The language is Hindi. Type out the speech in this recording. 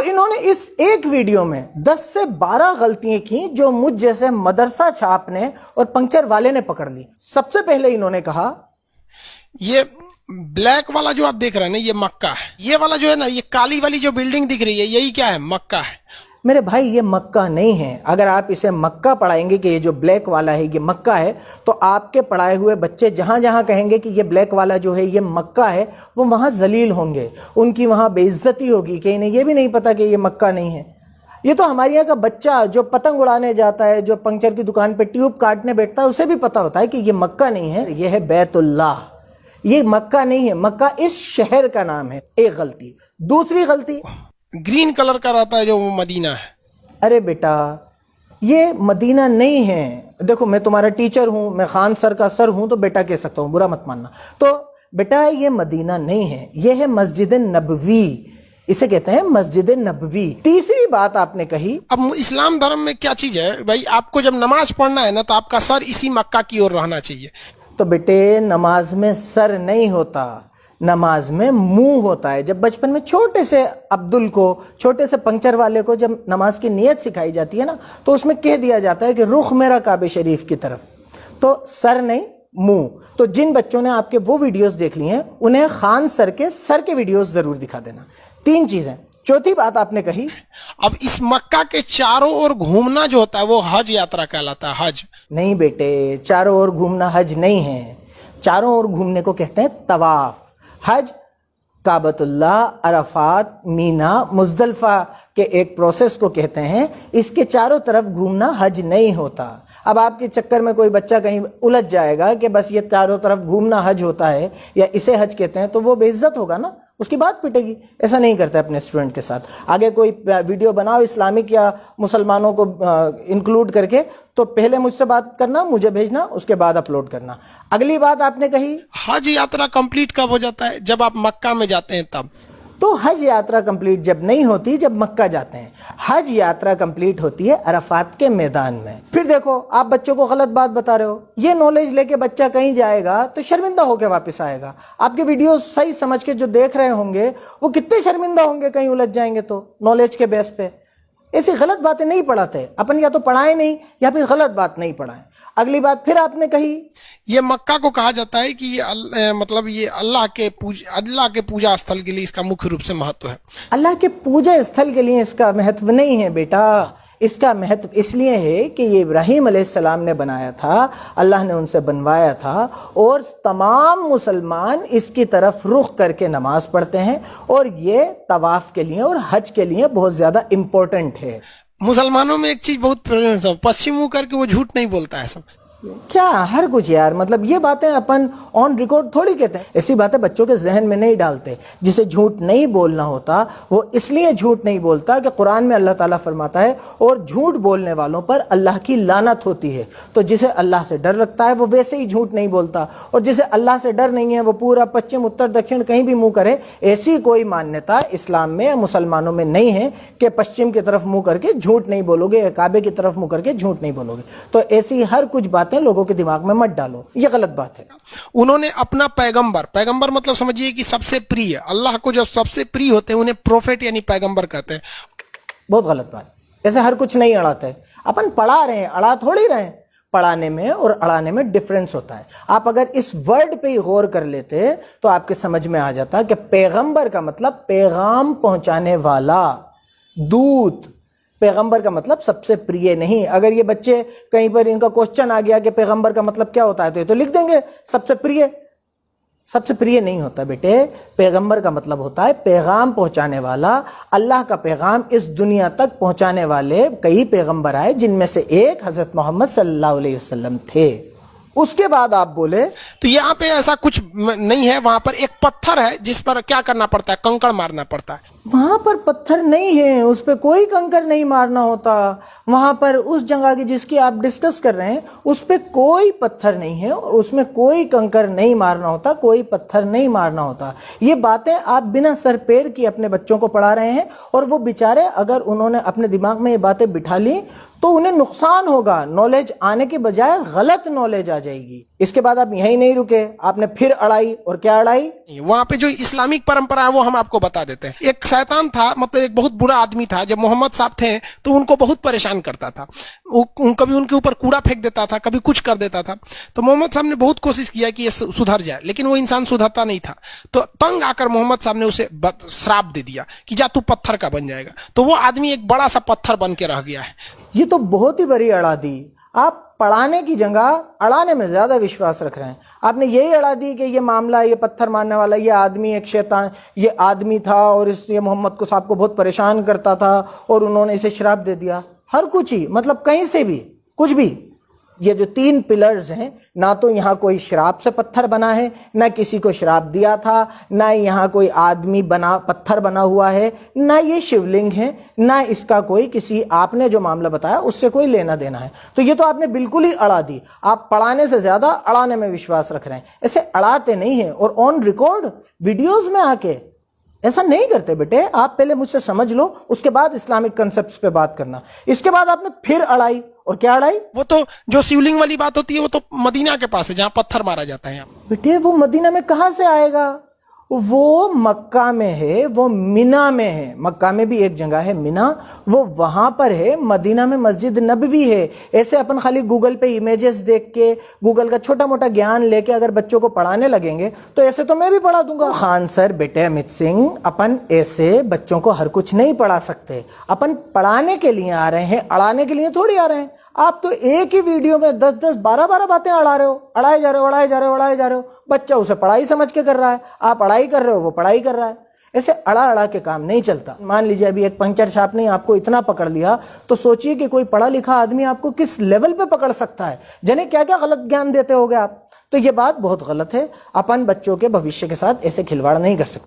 इन्होंने इस एक वीडियो में 10 से 12 गलतियां की जो मुझ जैसे मदरसा छाप ने और पंक्चर वाले ने पकड़ ली। सबसे पहले इन्होंने कहा, ये ब्लैक वाला जो आप देख रहे हैं ना, ये मक्का है। ये वाला जो है ना, ये काली वाली जो बिल्डिंग दिख रही है, यही क्या है? मक्का है। मेरे भाई ये मक्का नहीं है। अगर आप इसे मक्का पढ़ाएंगे कि ये जो ब्लैक वाला है ये मक्का है, तो आपके पढ़ाए हुए बच्चे जहां जहां कहेंगे कि ये ब्लैक वाला जो है ये मक्का है, वो वहां जलील होंगे, उनकी वहां बेइज्जती होगी कि इन्हें ये भी नहीं पता कि ये मक्का नहीं है। ये तो हमारे यहाँ का बच्चा जो पतंग उड़ाने जाता है, जो पंक्चर की दुकान पे ट्यूब काटने बैठता है, उसे भी पता होता है कि ये मक्का नहीं है, ये है बैतुल्लाह। ये मक्का नहीं है, मक्का इस शहर का नाम है। एक गलती। दूसरी गलती, ग्रीन कलर का रहता है जो वो मदीना है। अरे बेटा ये मदीना नहीं है। देखो मैं तुम्हारा टीचर हूं, मैं खान सर का सर हूं, तो बेटा कह सकता हूं, बुरा मत मानना। तो बेटा ये मदीना नहीं है, ये है मस्जिद नबवी, इसे कहते हैं मस्जिद नबवी। तीसरी बात आपने कही, अब इस्लाम धर्म में क्या चीज है भाई, आपको जब नमाज पढ़ना है ना तो आपका सर इसी मक्का की ओर रहना चाहिए। तो बेटे नमाज में सर नहीं होता, नमाज में मुंह होता है। जब बचपन में छोटे से अब्दुल को, छोटे से पंक्चर वाले को जब नमाज की नियत सिखाई जाती है ना, तो उसमें कह दिया जाता है कि रुख मेरा काबे शरीफ की तरफ। तो सर नहीं, मुंह। तो जिन बच्चों ने आपके वो वीडियोस देख ली हैं, उन्हें खान सर के वीडियोस जरूर दिखा देना। 3 चीजें। चौथी बात आपने कही, अब इस मक्का के चारों ओर घूमना जो होता है वो हज यात्रा कहलाता है। हज नहीं बेटे, चारों ओर घूमना हज नहीं है। चारों ओर घूमने को कहते हैं तवाफ। हज काबतुल्लाह, अरफात, मीना, मुजदलफा के एक प्रोसेस को कहते हैं। इसके चारों तरफ घूमना हज नहीं होता। अब आपके चक्कर में कोई बच्चा कहीं उलझ जाएगा कि बस ये चारों तरफ घूमना हज होता है या इसे हज कहते हैं, तो वो बेइज्जत होगा ना, उसकी बात पिटेगी। ऐसा नहीं करता अपने स्टूडेंट के साथ। आगे कोई वीडियो बनाओ इस्लामिक या मुसलमानों को इंक्लूड करके, तो पहले मुझसे बात करना, मुझे भेजना, उसके बाद अपलोड करना। अगली बात आपने कही, हज यात्रा कंप्लीट कब हो जाता है? जब आप मक्का में जाते हैं तब। तो हज यात्रा कंप्लीट जब नहीं होती, जब मक्का जाते हैं। हज यात्रा कंप्लीट होती है अरफात के मैदान में। फिर देखो आप बच्चों को गलत बात बता रहे हो। ये नॉलेज लेके बच्चा कहीं जाएगा तो शर्मिंदा होकर वापस आएगा। आपके वीडियो सही समझ के जो देख रहे होंगे वो कितने शर्मिंदा होंगे कहीं उलझ जाएंगे तो, नॉलेज के बेस पे। ऐसी गलत बातें नहीं पढ़ाते अपन, या तो पढ़ाए नहीं या फिर गलत बात नहीं पढ़ाए। अगली बात फिर आपने कही, ये मक्का को कहा जाता है कि ये मतलब ये अल्लाह के पूजा स्थल के लिए इसका मुख्य रूप से महत्व है। अल्लाह के पूजा स्थल के लिए इसका महत्व नहीं है बेटा। इसका महत्व इसलिए है कि ये इब्राहिम अलैहिस्सलाम ने बनाया था, अल्लाह ने उनसे बनवाया था, और तमाम मुसलमान इसकी तरफ रुख करके नमाज पढ़ते हैं, और ये तवाफ के लिए और हज के लिए बहुत ज्यादा इंपॉर्टेंट है। मुसलमानों में एक चीज बहुत पश्चिम मुंह करके वो झूठ नहीं बोलता है सब। क्या हर कुछ यार, मतलब ये बातें अपन ऑन रिकॉर्ड थोड़ी कहते हैं। ऐसी बातें बच्चों के जहन में नहीं डालते। जिसे झूठ नहीं बोलना होता वो इसलिए झूठ नहीं बोलता कि कुरान में अल्लाह ताला फरमाता है और झूठ बोलने वालों पर अल्लाह की लानत होती है। तो जिसे अल्लाह से डर रखता है वो वैसे ही झूठ नहीं बोलता, और जिसे अल्लाह से डर नहीं है वो पूरा पश्चिम उत्तर दक्षिण कहीं भी मुंह करे। ऐसी कोई मान्यता इस्लाम में या मुसलमानों में नहीं है कि पश्चिम की तरफ मुंह करके झूठ नहीं बोलोगे या काबे की तरफ मुंह करके झूठ नहीं बोलोगे। तो ऐसी हर कुछ बातें लोगों के दिमाग में मत डालो, ये गलत बात है। उन्होंने अपना पैगंबर मतलब समझिए कि सबसे प्रिय, अल्लाह को जो सबसे प्रिय होते हैं उन्हें प्रोफेट यानी पैगंबर कहते हैं। बहुत गलत बात। ऐसे हर कुछ नहीं अड़ाते। अपन पढ़ा रहे हैं, अड़ा थोड़ी रहे हैं। पढ़ाने में और अड़ाने में डिफरेंस होता है। आप अगर इस वर्ड पे ही गौर कर लेते तो आपके समझ में आ जाता कि पैगंबर का मतलब पैगाम पहुंचाने वाला, दूत। पैगंबर का मतलब सबसे प्रिय नहीं। अगर ये बच्चे कहीं पर इनका क्वेश्चन आ गया कि पैगंबर का मतलब क्या होता है, तो ये तो लिख देंगे सबसे प्रिय। सबसे प्रिय नहीं होता बेटे। पैगंबर का मतलब होता है पैगाम पहुंचाने वाला। अल्लाह का पैगाम इस दुनिया तक पहुंचाने वाले कई पैगंबर आए, जिनमें से एक हजरत मोहम्मद सल्लल्लाहु अलैहि वसल्लम थे। उसके बाद आप बोले तो यहाँ पे ऐसा कुछ नहीं है। वहां पर एक पत्थर है जिस पर क्या करना पड़ता है, कंकड़ मारना पड़ता है। वहां पर पत्थर नहीं है, उस पर कोई कंकड़ नहीं मारना होता। वहां पर उस जगह की जिसकी आप डिस्कस कर रहे हैं उस पर कोई पत्थर नहीं है और उसमें कोई कंकड़ नहीं मारना होता, कोई पत्थर नहीं मारना होता। ये बातें आप बिना सर पैर की अपने बच्चों को पढ़ा रहे हैं, और वो बेचारे अगर उन्होंने अपने दिमाग में ये बातें बिठा ली तो उन्हें नुकसान होगा, नॉलेज आने के बजाय गलत नॉलेज आ जाएगी। इसके बाद आप यहीं नहीं रुके, आपने फिर अड़ाई, और क्या अड़ाई? वहां पे जो इस्लामिक परंपरा है वो हम आपको बता देते हैं। एक शैतान था, मतलब एक बहुत बुरा आदमी था, जब मोहम्मद साहब थे तो उनको बहुत परेशान करता था। कभी उनके ऊपर कूड़ा फेंक देता था, कभी कुछ कर देता था। तो मोहम्मद साहब ने बहुत कोशिश किया कि ये सुधर जाए, लेकिन वो इंसान सुधरता नहीं था। तो तंग आकर मोहम्मद साहब ने उसे श्राप दे दिया कि जा तू पत्थर का बन जाएगा। तो वो आदमी एक बड़ा सा पत्थर बन के रह गया है। ये तो बहुत ही बड़ी अड़ा दी। आप पढ़ाने की जगह अड़ाने में ज्यादा विश्वास रख रहे हैं। आपने यही अड़ा दी कि ये मामला, ये पत्थर मारने वाला ये आदमी एक शैतान, ये आदमी था और इसलिए मोहम्मद को साहब को बहुत परेशान करता था और उन्होंने इसे श्राप दे दिया। हर कुछ ही, मतलब कहीं से भी कुछ भी। ये जो 3 पिलर्स हैं, ना तो यहाँ कोई श्राप से पत्थर बना है, ना किसी को श्राप दिया था, ना यहाँ कोई आदमी बना पत्थर बना हुआ है, ना ये शिवलिंग है, ना इसका कोई किसी आपने जो मामला बताया उससे कोई लेना देना है। तो ये तो आपने बिल्कुल ही अड़ा दी। आप पढ़ाने से ज्यादा अड़ाने में विश्वास रख रहे हैं। ऐसे अड़ाते नहीं हैं। और ऑन रिकॉर्ड वीडियोज में आके ऐसा नहीं करते बेटे। आप पहले मुझसे समझ लो, उसके बाद इस्लामिक कंसेप्ट्स पे बात करना। इसके बाद आपने फिर अड़ाई, और क्या अड़ाई? वो तो जो शिवलिंग वाली बात होती है वो तो मदीना के पास है, जहां पत्थर मारा जाता है। बेटे वो मदीना में कहां से आएगा? वो मक्का में है, वो मिना में है। मक्का में भी एक जगह है मिना, वो वहां पर है। मदीना में मस्जिद नबवी है। ऐसे अपन खाली गूगल पे इमेजेस देख के, गूगल का छोटा मोटा ज्ञान लेके अगर बच्चों को पढ़ाने लगेंगे तो ऐसे तो मैं भी पढ़ा दूंगा। खान सर, बेटे अमित सिंह, अपन ऐसे बच्चों को हर कुछ नहीं पढ़ा सकते। अपन पढ़ाने के लिए आ रहे हैं, अड़ाने के लिए थोड़ी आ रहे हैं। आप तो एक ही वीडियो में 10-10, 12-12 बातें अड़ा रहे हो, अड़ाए जा रहे हो, अड़ाए जा रहे हो, अड़ाए जा रहे हो। बच्चा उसे पढ़ाई समझ के कर रहा है, आप अड़ाई कर रहे हो, वो पढ़ाई कर रहा है। ऐसे अड़ा अड़ा के काम नहीं चलता। मान लीजिए अभी एक पंचर छाप ने आपको इतना पकड़ लिया, तो सोचिए कि कोई पढ़ा लिखा आदमी आपको किस लेवल पे पकड़ सकता है। जने क्या क्या गलत ज्ञान देते होगे आप। तो ये बात बहुत गलत है। अपन बच्चों के भविष्य के साथ ऐसे खिलवाड़ नहीं कर सकते।